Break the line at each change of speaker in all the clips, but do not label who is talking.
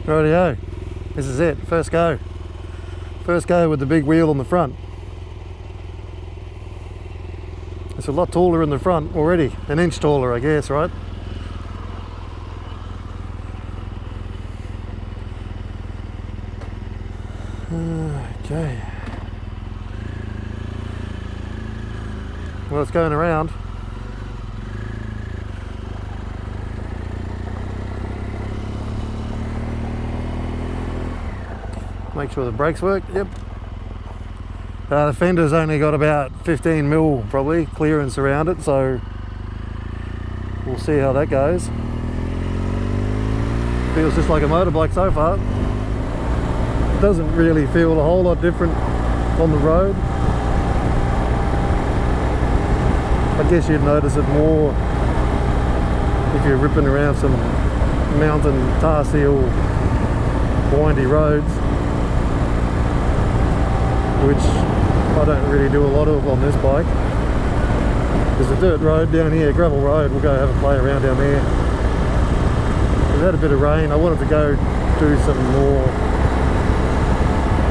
Rightio, this is it, first go. First go with the big wheel on the front. It's a lot taller in the front already, an inch taller I guess, right? Okay. Well, it's going around. Make sure the brakes work, yep. The fender's only got about 15 mil probably clearance around it, so we'll see how that goes. Feels just like a motorbike so far. It doesn't really feel a whole lot different on the road. I guess you'd notice it more if you're ripping around some mountain tar seal windy roads, which I don't really do a lot of on this bike. There's a dirt road down here, gravel road, we'll go have a play around down there. We've had a bit of rain, I wanted to go do some more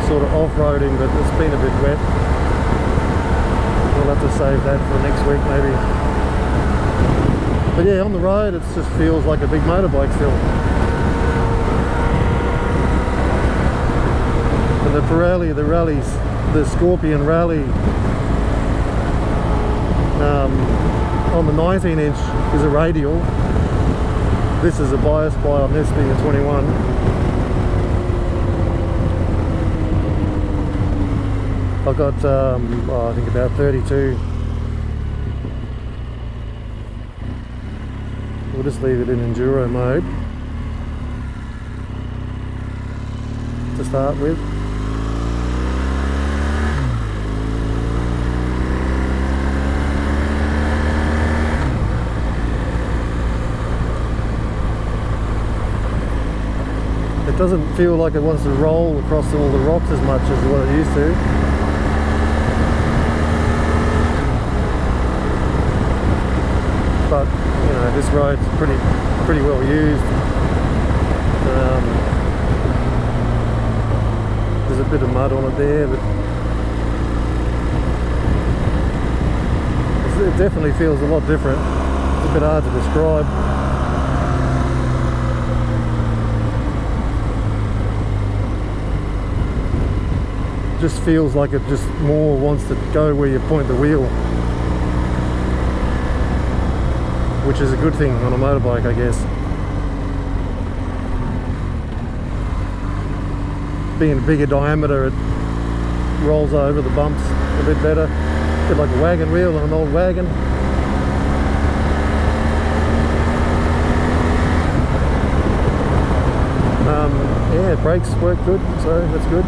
sort of off-roading, but it's been a bit wet. We'll have to save that for next week maybe. But yeah, on the road it just feels like a big motorbike still. And the Pirelli, the Scorpion Rally on the 19 inch is a radial. This is a bias ply on this being a 21. I've got I think about 32. We'll just leave it in enduro mode to start with. It doesn't feel like it wants to roll across all the rocks as much as what it used to. But you know, this road's pretty well used. There's a bit of mud on it there, but it definitely feels a lot different. It's a bit hard to describe. Just feels like it just more wants to go where you point the wheel, which is a good thing on a motorbike, I guess. Being a bigger diameter, it rolls over the bumps a bit better. A bit like a wagon wheel on an old wagon. Yeah, brakes work good, so that's good.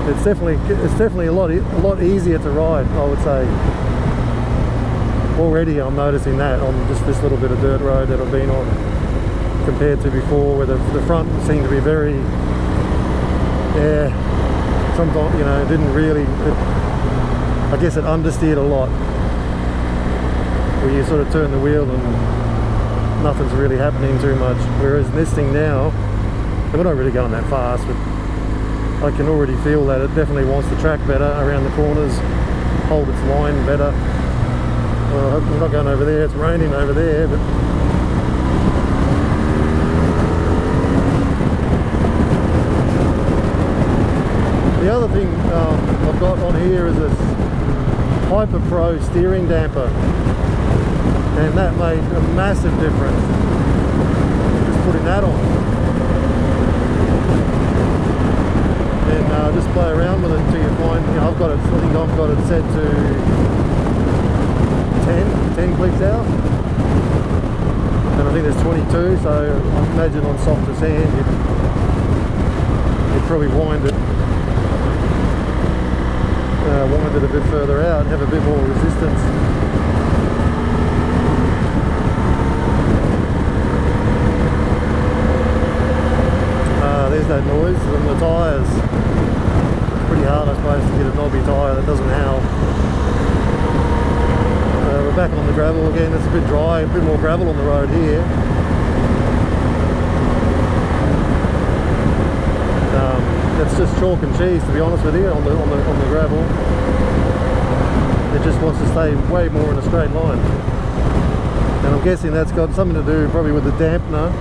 It's definitely a lot easier to ride, I would say. Already I'm noticing that on just this little bit of dirt road that I've been on compared to before, where the front seemed to be very, yeah, sometimes, you know, it didn't really, I guess it understeered a lot, where you sort of turn the wheel and nothing's really happening too much, whereas this thing now, we're not really going that fast, but I can already feel that it definitely wants to track better around the corners, hold its line better. Well, I hope we're not going over there, it's raining over there, but the other thing I've got on here is this Hyper Pro steering damper, and that made a massive difference, just putting that on. And just play around with it until you find, you know, I think I've got it set to 10 clicks out, and I think there's 22, so I imagine on softer sand you'd probably wind it a bit further out and have a bit more resistance. There's that noise from the tyres. Pretty hard, I suppose, to get a knobby tyre that doesn't howl. We're back on the gravel again. It's a bit dry, a bit more gravel on the road here. it's just chalk and cheese, to be honest with you, on the gravel. It just wants to stay way more in a straight line. And I'm guessing that's got something to do probably with the dampener,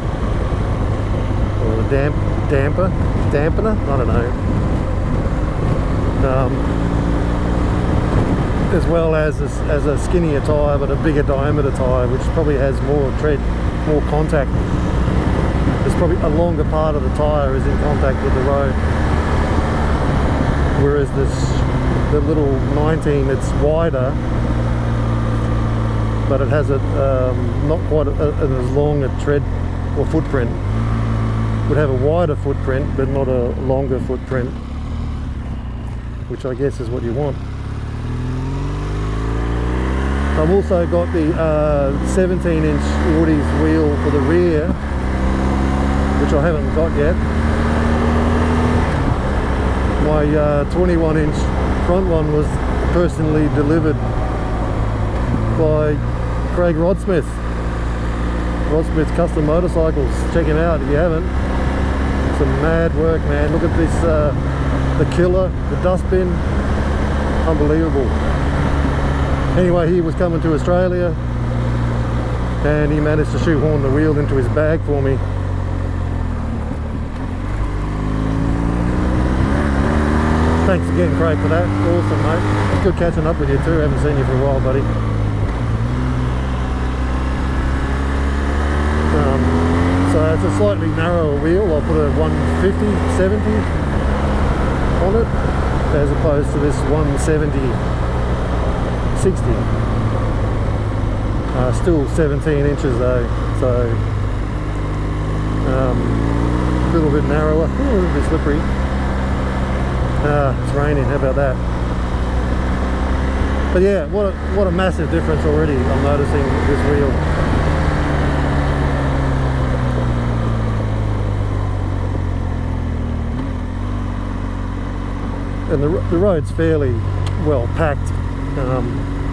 or the dampener, I don't know. As well as a skinnier tyre but a bigger diameter tyre, which probably has more tread, more contact. There's probably a longer part of the tyre is in contact with the road, whereas the little 19, it's wider, but it has not quite as long a tread or footprint. Would have a wider footprint but not a longer footprint, which I guess is what you want. I've also got the 17-inch Woodies wheel for the rear, which I haven't got yet. My 21-inch front one was personally delivered by Craig Rodsmith Custom Motorcycles. Check him out if you haven't. Some mad work, man. Look at this, the killer, the dustbin, unbelievable. Anyway, he was coming to Australia and he managed to shoehorn the wheel into his bag for me. Thanks again, Craig, for that. Awesome, mate. Good catching up with you too. Haven't seen you for a while, buddy. So it's a slightly narrower wheel. I'll put a 150, 70 on it, as opposed to this 170, 60. Still 17 inches though, so a little bit narrower, a little bit slippery. It's raining, how about that? But yeah, what a massive difference already I'm noticing with this wheel. And the road's fairly well packed.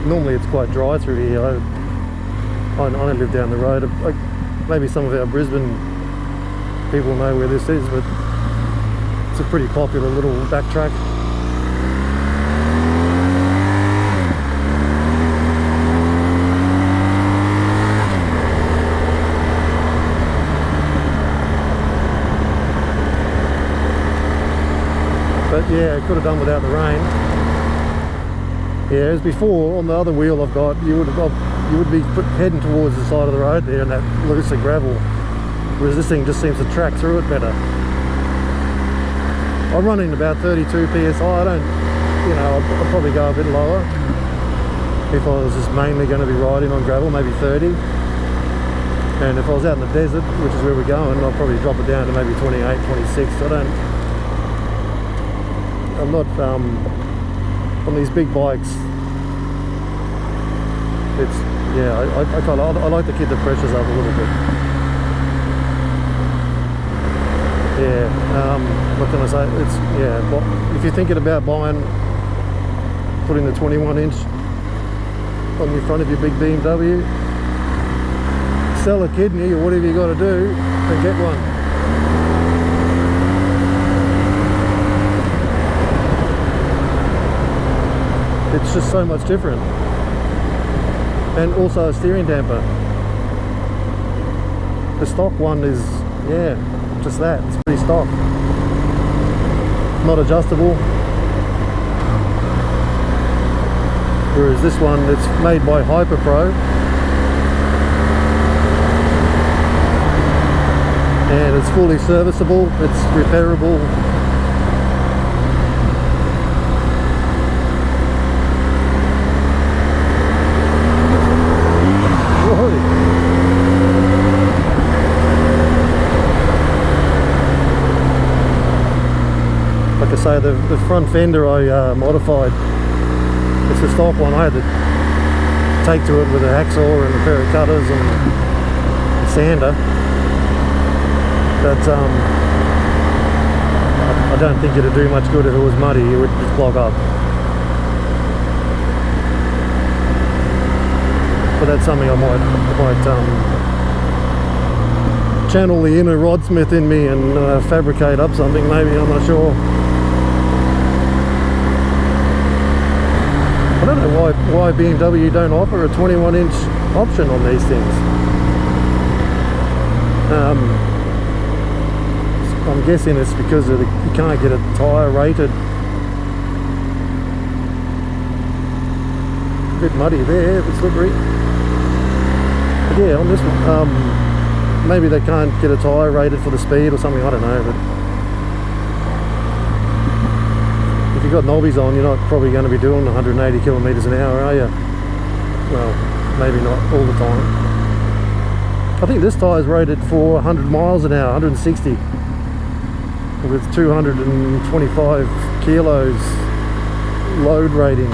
Normally it's quite dry through here. I don't live down the road. Maybe some of our Brisbane people know where this is, but it's a pretty popular little backtrack. But yeah, could have done without the rain. Yeah, as before, on the other wheel I've got, you would be heading towards the side of the road there in that looser gravel, whereas this thing just seems to track through it better. I'm running about 32 psi. I don't, you know, I'll probably go a bit lower if I was just mainly going to be riding on gravel, maybe 30. And if I was out in the desert, which is where we're going, I'll probably drop it down to maybe 28, 26. I'm not on these big bikes. It's, yeah, I like to keep the pressures up a little bit. Yeah, what can I say? It's, yeah, if you're thinking about putting the 21-inch on the front of your big BMW, sell a kidney or whatever you got to do and get one. It's just so much different. And also a steering damper. The stock one is, yeah, just that. It's pretty stock. Not adjustable. Whereas this one, it's made by HyperPro. And it's fully serviceable. It's repairable. Like I say, the front fender I modified. It's a stock one. I had to take to it with a hacksaw and a pair of cutters and a sander. But I don't think it'd do much good if it was muddy. It would just clog up. But that's something I might channel the inner Rodsmith in me and fabricate up something. Maybe, I'm not sure. I don't know why BMW don't offer a 21-inch option on these things. I'm guessing it's because of you can't get a tyre rated. A bit muddy there, a bit slippery. But yeah, on this one, maybe they can't get a tyre rated for the speed or something, I don't know. But if you've got knobbies on, you're not probably going to be doing 180 kilometres an hour, are you? Well, maybe not all the time. I think this tyre is rated for 100 miles an hour, 160, with 225 kilos load rating.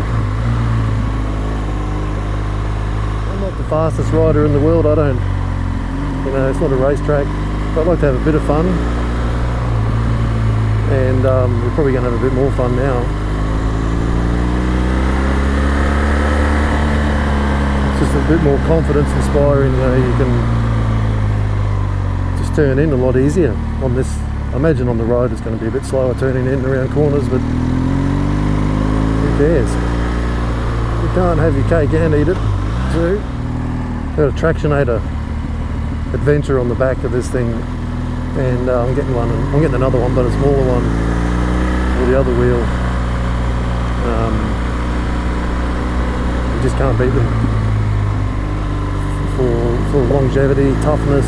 I'm not the fastest rider in the world, I don't, you know, it's not a racetrack. But I'd like to have a bit of fun, and we're probably going to have a bit more fun now. It's just a bit more confidence inspiring, you know, you can turn in a lot easier on this. I imagine on the road it's going to be a bit slower turning in around corners, but who cares? You can't have your cake and eat it too. Got a Tractionator Adventure on the back of this thing, and I'm getting one. I'm getting another one, but a smaller one for the other wheel. You just can't beat them for longevity, toughness.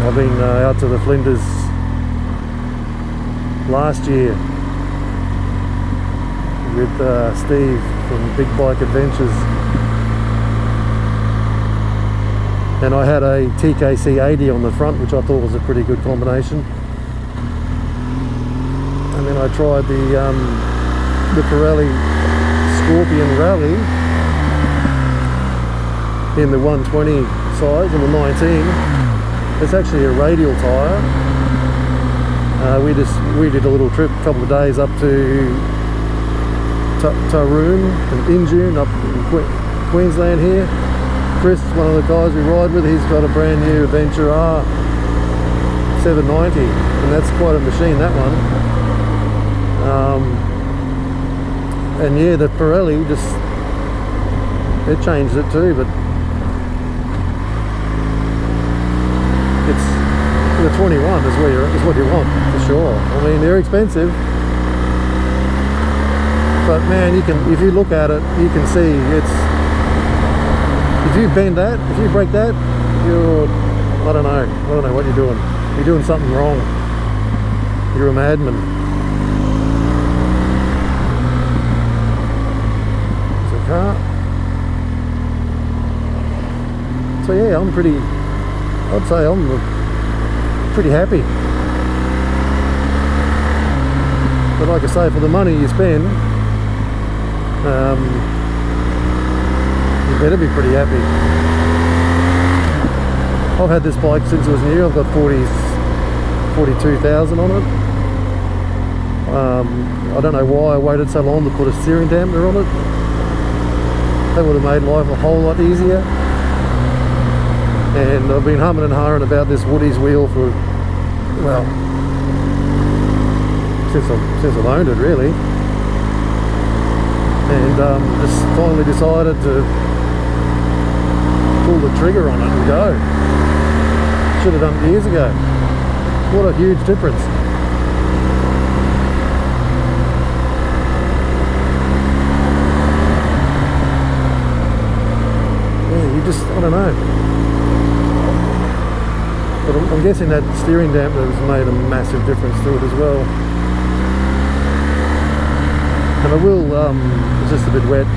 I've been out to the Flinders last year with Steve from Big Bike Adventures, and I had a TKC 80 on the front, which I thought was a pretty good combination. And then I tried the Pirelli Scorpion Rally in the 120 size and the 19. It's actually a radial tyre. We did a little trip, a couple of days up to Taroom and Injune up in Queensland here. Chris, one of the guys we ride with, he's got a brand new Adventure R790, and that's quite a machine, that one. And yeah, the Pirelli it changed it too, but the 21 is what you want, for sure. I mean, they're expensive, but man, if you look at it, you can see if you bend that, if you break that, I don't know what you're doing. You're doing something wrong. You're a madman. It's a car. So yeah, I'd say I'm pretty happy. But like I say, for the money you spend, you better be pretty happy. I've had this bike since it was new. I've got 42,000 on it. I don't know why I waited so long to put a steering dampener on it. That would have made life a whole lot easier. And I've been humming and hawing about this Woody's wheel for, well, since I've owned it, really. And just finally decided to pull the trigger on it and go. Should have done it years ago. What a huge difference. Yeah, you just, I don't know. But I'm guessing that steering dampener has made a massive difference to it as well. And I will, it's just a bit wet.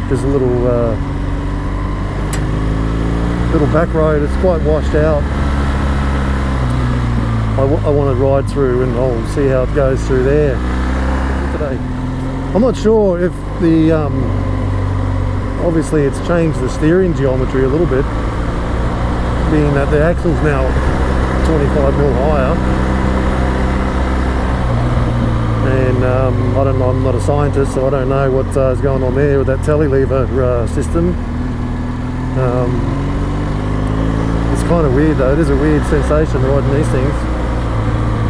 There's a little back road, it's quite washed out. I want to ride through and I'll see how it goes through there today. I'm not sure if the, obviously it's changed the steering geometry a little bit, being that the axle's now 25mm higher, and I don't know, I'm not a scientist, so I don't know what is going on there with that telelever system. It's kind of weird though. It is a weird sensation riding these things.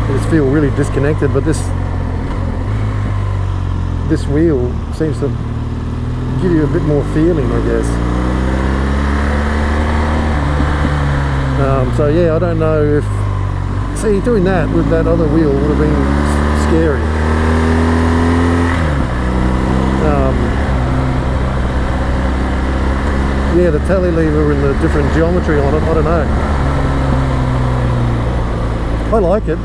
You just feel really disconnected, but this this wheel seems to give you a bit more feeling, I guess. So yeah, I don't know if... See, doing that with that other wheel would have been scary. Yeah, the tally lever and the different geometry on it, I don't know. I like it.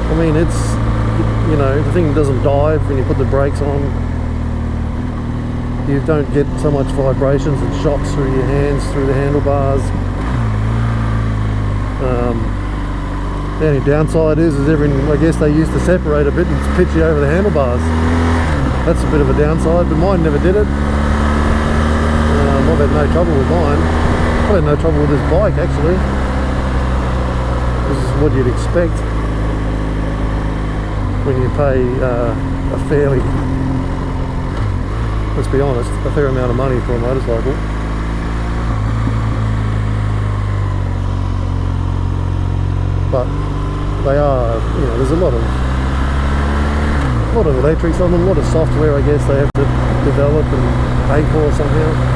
I mean, it's, you know, the thing doesn't dive when you put the brakes on. You don't get so much vibrations and shocks through your hands, through the handlebars. The only downside is I guess they used to separate a bit and pitch you over the handlebars. That's a bit of a downside, but mine never did it. I've had no trouble with mine. I've had no trouble with this bike, actually. This is what you'd expect when you pay a fairly, let's be honest, a fair amount of money for a motorcycle. But they are, you know, there's a lot of electrics on them, a lot of software, I guess, they have to develop and pay for somehow.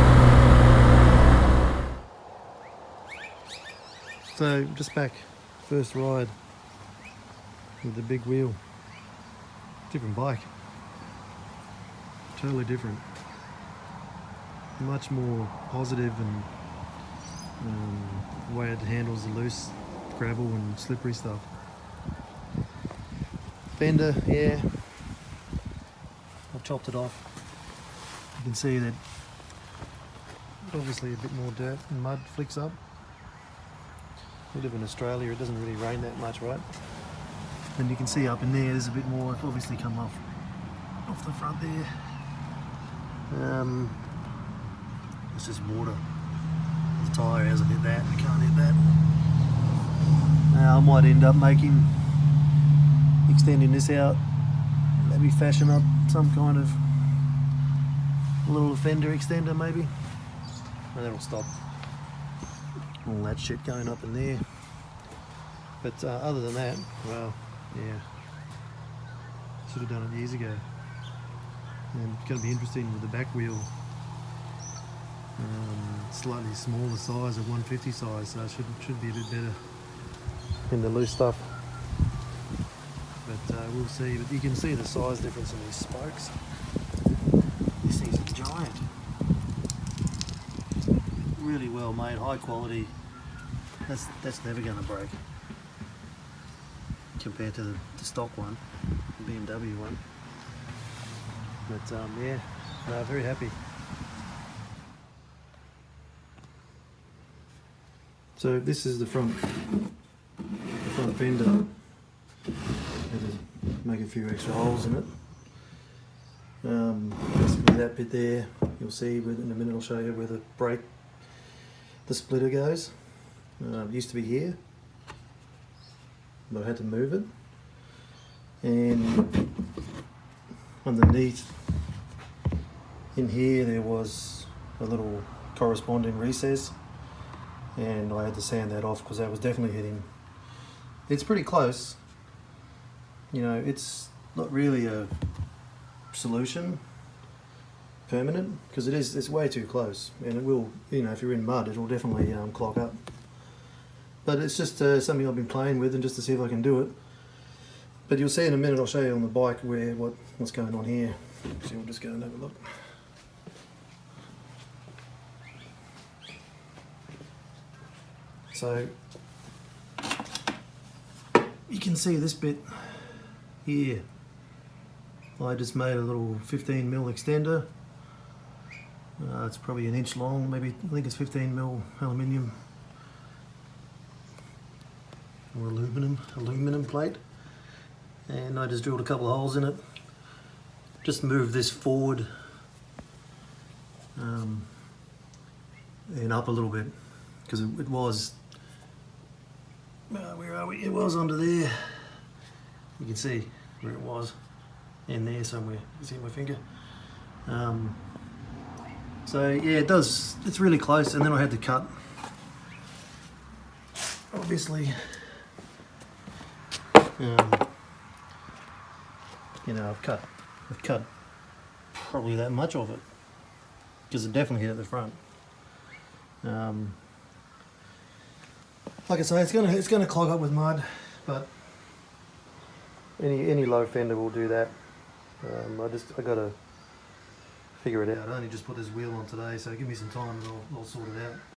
So just back, first ride with the big wheel. Different bike, totally different. Much more positive, and the way it handles the loose gravel and slippery stuff. Fender, yeah, I've chopped it off. You can see that obviously a bit more dirt and mud flicks up. We live in Australia, it doesn't really rain that much, right? And you can see up in there's a bit more, it's obviously come off the front there. It's just water. The tyre hasn't hit that, it can't hit that. I might end up extending this out, maybe fashion up some kind of little fender extender maybe. And that'll stop all that shit going up in there. But other than that, well, yeah, should have done it years ago. And it's going to be interesting with the back wheel, slightly smaller size, of 150 size, so it should be a bit better in the loose stuff. But we'll see. But you can see the size difference in these spokes. This thing's giant. Really well made, high quality. That's never going to break compared to the stock one, the Bmw one. But yeah, no, very happy. So this is the front fender. Had to make a few extra holes in it. Basically that bit there, you'll see in a minute I'll show you where the splitter goes. It used to be here, but I had to move it. And underneath in here there was a little corresponding recess, and I had to sand that off because that was definitely hitting. It's pretty close, you know, it's not really a solution permanent because it's way too close, and it will, you know, if you're in mud it will definitely clog up. But it's just something I've been playing with, and just to see if I can do it. But you'll see in a minute, I'll show you on the bike what's going on here. So we'll just go and have a look. So you can see this bit here. I just made a little 15mm extender. It's probably an inch long, maybe, I think it's 15mm aluminium or aluminum plate. And I just drilled a couple of holes in it. Just moved this forward and up a little bit, because it was, where are we? It was under there. You can see where it was, in there somewhere. You can see my finger. So yeah, it's really close, and then I had to cut, obviously. you know, I've cut probably that much of it, because it definitely hit at the front. Like I say, it's gonna clog up with mud, but any low fender will do that. I gotta figure it out. I only just put this wheel on today, so give me some time and I'll sort it out.